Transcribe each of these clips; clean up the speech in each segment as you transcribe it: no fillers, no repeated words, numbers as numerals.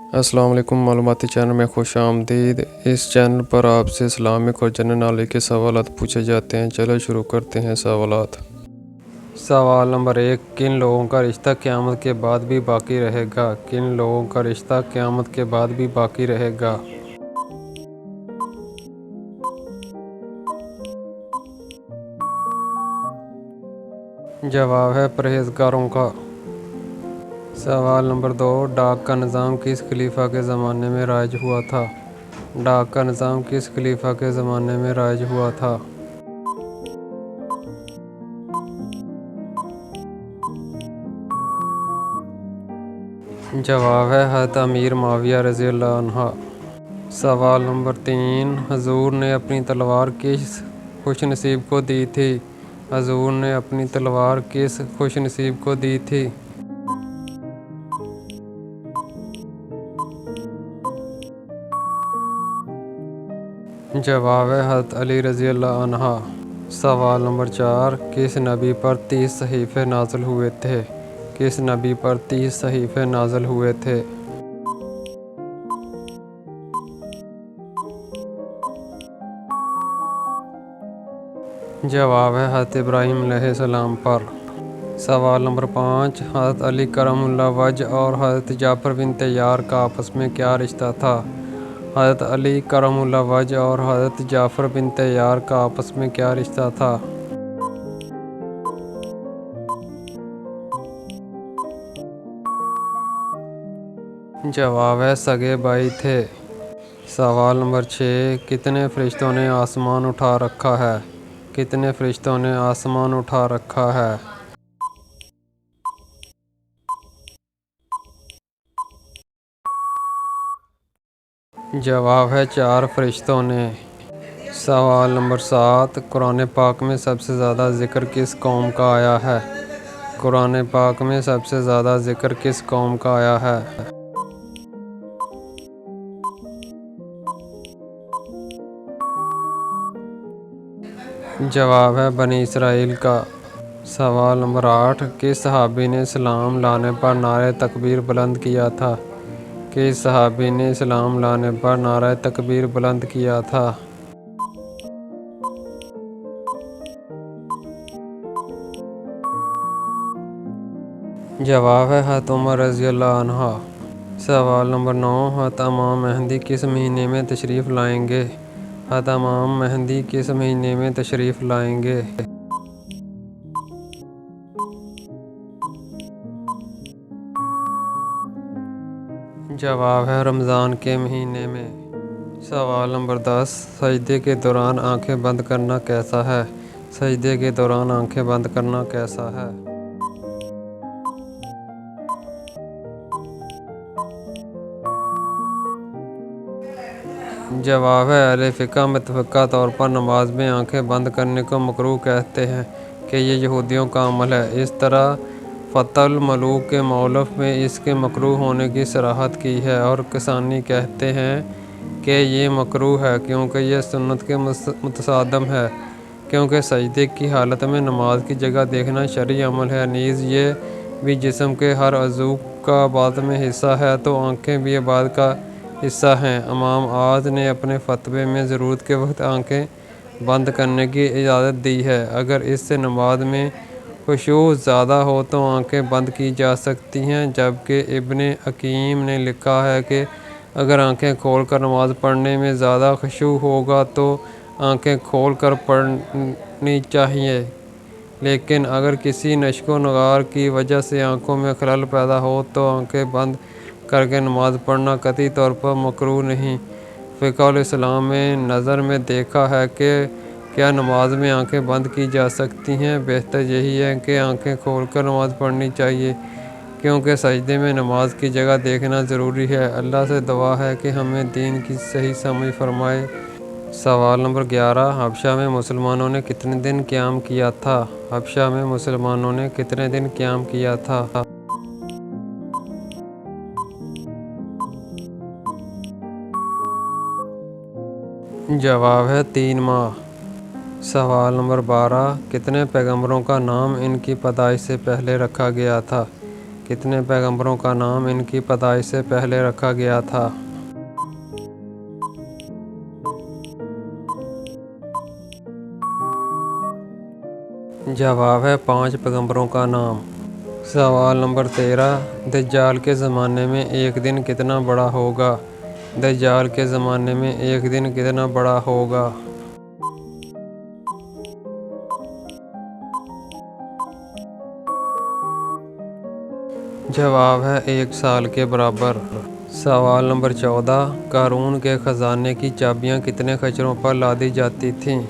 अस्सलाम वालेकुम। मालूमाती चैनल में खुश आमदीद। इस चैनल पर आपसे इस्लामिक और जनरल नॉलेज के सवालात पूछे जाते हैं। चलो शुरू करते हैं सवालात। सवाल नंबर 1, किन लोगों का रिश्ता क़यामत के बाद भी बाकी रहेगा? किन लोगों का रिश्ता क़यामत के बाद भी बाकी रहेगा? जवाब है परहेजगारों का। सवाल नंबर 2, डाक का निज़ाम किस खलीफा के ज़माने में राइज हुआ था? डाक का निज़ाम किस खलीफा के ज़माने में राइज हुआ था? जवाब है हज़रत अमीर मुआविया रज़ियल्लाहु अन्हा। सवाल नंबर 3, हजूर ने अपनी तलवार किस खुशनसीब को दी थी? हजूर ने अपनी तलवार किस खुशनसीब को दी थी? जवाब है हज़रत अली रज़ियल्लाहु अन्हा। सवाल नंबर 4, किस नबी पर 30 सहीफ़े नाज़िल हुए थे? किस नबी पर 30 सहीफ़े नाज़िल हुए थे? जवाब है हज़रत इब्राहीम अलैहिस्सलाम पर। सवाल नंबर 5, हज़रत अली करमुल्लाह वजह और हज़रत जाफ़र बिन तैयार का आपस में क्या रिश्ता था? हज़रत अली करमुल्लाह वजह और हज़रत जाफ़र बिन तैयार का आपस में क्या रिश्ता था? जवाब है सगे भाई थे। सवाल नंबर 6, कितने फरिश्तों ने आसमान उठा रखा है? कितने फरिश्तों ने आसमान उठा रखा है? जवाब है 4 फरिश्तों ने। सवाल नंबर 7, कुरान पाक में सबसे ज़्यादा ज़िक्र किस कौम का आया है? कुरान पाक में सबसे ज़्यादा ज़िक्र किस कौम का आया है? जवाब है बनी इसराइल का। सवाल नंबर 8, किस सहाबी ने इस्लाम लाने पर नारे तकबीर बुलंद किया था? किस सहाबी ने इस्लाम लाने पर नारे तकबीर बुलंद किया था? जवाब है हज़रत उमर रज़ियल्लाहु अन्हा। सवाल नंबर 9, हज़रत इमाम मेहदी किस महीने में तशरीफ़ लाएंगे? हज़रत इमाम मेहदी किस महीने में तशरीफ़ लाएंगे? जवाब है रमज़ान के महीने में। सवाल नंबर 10, सजदे के दौरान आंखें बंद करना कैसा है? सजदे के दौरान आंखें बंद करना कैसा है? जवाब है अहले फ़िक़्ह मुतफ़क़्क़ा तौर पर नमाज में आंखें बंद करने को मकरूह कहते हैं कि ये यहूदियों का अमल है। इस तरह फ़तहुल मलूक के मौलफ़ में इसके मकरूह होने की सराहत की है और किसानी कहते हैं कि ये मकरूह है क्योंकि यह सुन्नत के मुतसादम है, क्योंकि सजदे की हालत में नमाज की जगह देखना शरई अमल है। नीज़ ये भी जिस्म के हर अज़ू का इबादत में हिस्सा है, तो आँखें भी इबादत का हिस्सा हैं। इमाम आज़ ने अपने फ़तवे में ज़रूरत के वक्त आंखें बंद करने की इजाज़त दी है। अगर इससे नमाज में खुशू ज़्यादा हो तो आंखें बंद की जा सकती हैं, जबकि इब्ने हकीम ने लिखा है कि अगर आंखें खोलकर नमाज पढ़ने में ज़्यादा खुशू होगा तो आंखें खोलकर पढ़नी चाहिए, लेकिन अगर किसी नश्को नगार की वजह से आंखों में खलल पैदा हो तो आंखें बंद करके नमाज पढ़ना कतई तौर पर मकरूह नहीं। फ़िक़्हुल इस्लाम में नज़र में देखा है कि क्या नमाज में आंखें बंद की जा सकती हैं? बेहतर यही है कि आंखें खोलकर नमाज पढ़नी चाहिए, क्योंकि सजदे में नमाज की जगह देखना ज़रूरी है। अल्लाह से दुआ है कि हमें दीन की सही समझ फरमाए। सवाल नंबर 11, हबशा में मुसलमानों ने कितने दिन क़याम किया था? हबशा में मुसलमानों ने कितने दिन क़याम किया था? जवाब है 3 माह। सवाल नंबर 12, कितने पैगंबरों का नाम इनकी पैदाइश से पहले रखा गया था? कितने पैगंबरों का नाम इनकी पैदाइश से पहले रखा गया था? जवाब है 5 पैगंबरों का नाम। सवाल नंबर 13, दज्जाल के ज़माने में एक दिन कितना बड़ा होगा? दज्जाल के ज़माने में एक दिन कितना बड़ा होगा? जवाब है 1 साल के बराबर। सवाल नंबर 14, क़ारून के ख़जाने की चाबियाँ कितने खच्चरों पर लादी जाती थीं?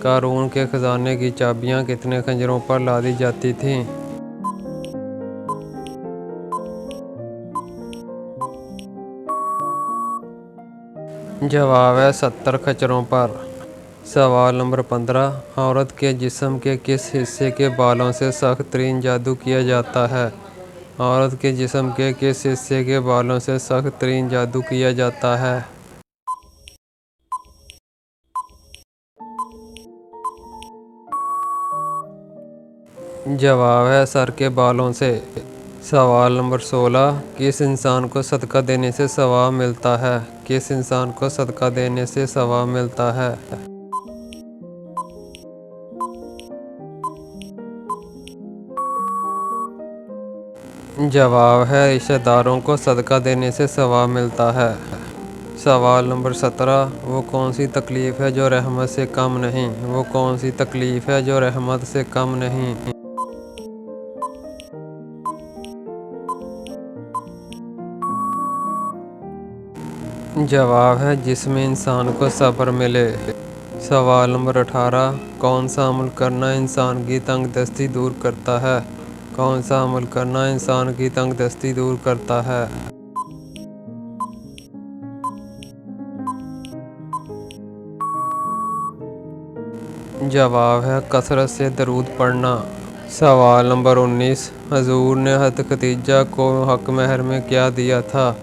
क़ारून के ख़जाने की चाबियाँ कितने खंजरों पर लादी जाती थीं? जवाब है 70 खच्चरों पर। सवाल नंबर 15, औरत के जिस्म के किस हिस्से के बालों से सख्त तरीन जादू किया जाता है? औरत के जिस्म के किस हिस्से के बालों से सख्त तरीन जादू किया जाता है? जवाब है सर के बालों से। सवाल नंबर 16, किस इंसान को सदका देने से सवाब मिलता है? किस इंसान को सदका देने से सवाब मिलता है? जवाब है रिश्तेदारों को सदका देने से सवाब मिलता है। सवाल नंबर 17, वो कौन सी तकलीफ़ है जो रहमत से कम नहीं? वो कौन सी तकलीफ़ है जो रहमत से कम नहीं? जवाब है जिसमें इंसान को सब्र मिले। सवाल नंबर 18, कौन सा अमल करना इंसान की तंगदस्ती दूर करता है? कौन सा अमल करना इंसान की तंगदस्ती दूर करता है? जवाब है कसरत से दरूद पढ़ना। सवाल नंबर 19, हजूर ने हज़रत खदीजा को हक महर में क्या दिया था?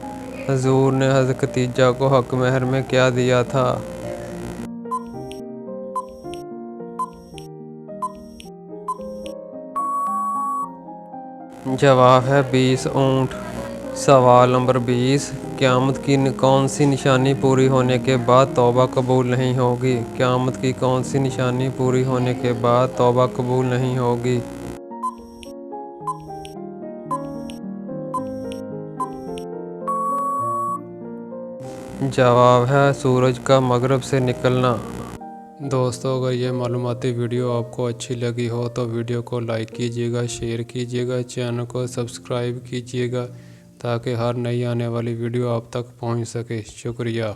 हजूर ने हज़रत खदीजा को हक महर में क्या दिया था? जवाब है 20 ऊँट। सवाल नंबर 20, क़यामत की कौन सी निशानी पूरी होने के बाद तौबा कबूल नहीं होगी? क़यामत की कौन सी निशानी पूरी होने के बाद तौबा कबूल नहीं होगी? जवाब है सूरज का मगरब से निकलना। दोस्तों, अगर ये मालूमाती वीडियो आपको अच्छी लगी हो तो वीडियो को लाइक कीजिएगा, शेयर कीजिएगा, चैनल को सब्सक्राइब कीजिएगा ताकि हर नई आने वाली वीडियो आप तक पहुंच सके। शुक्रिया।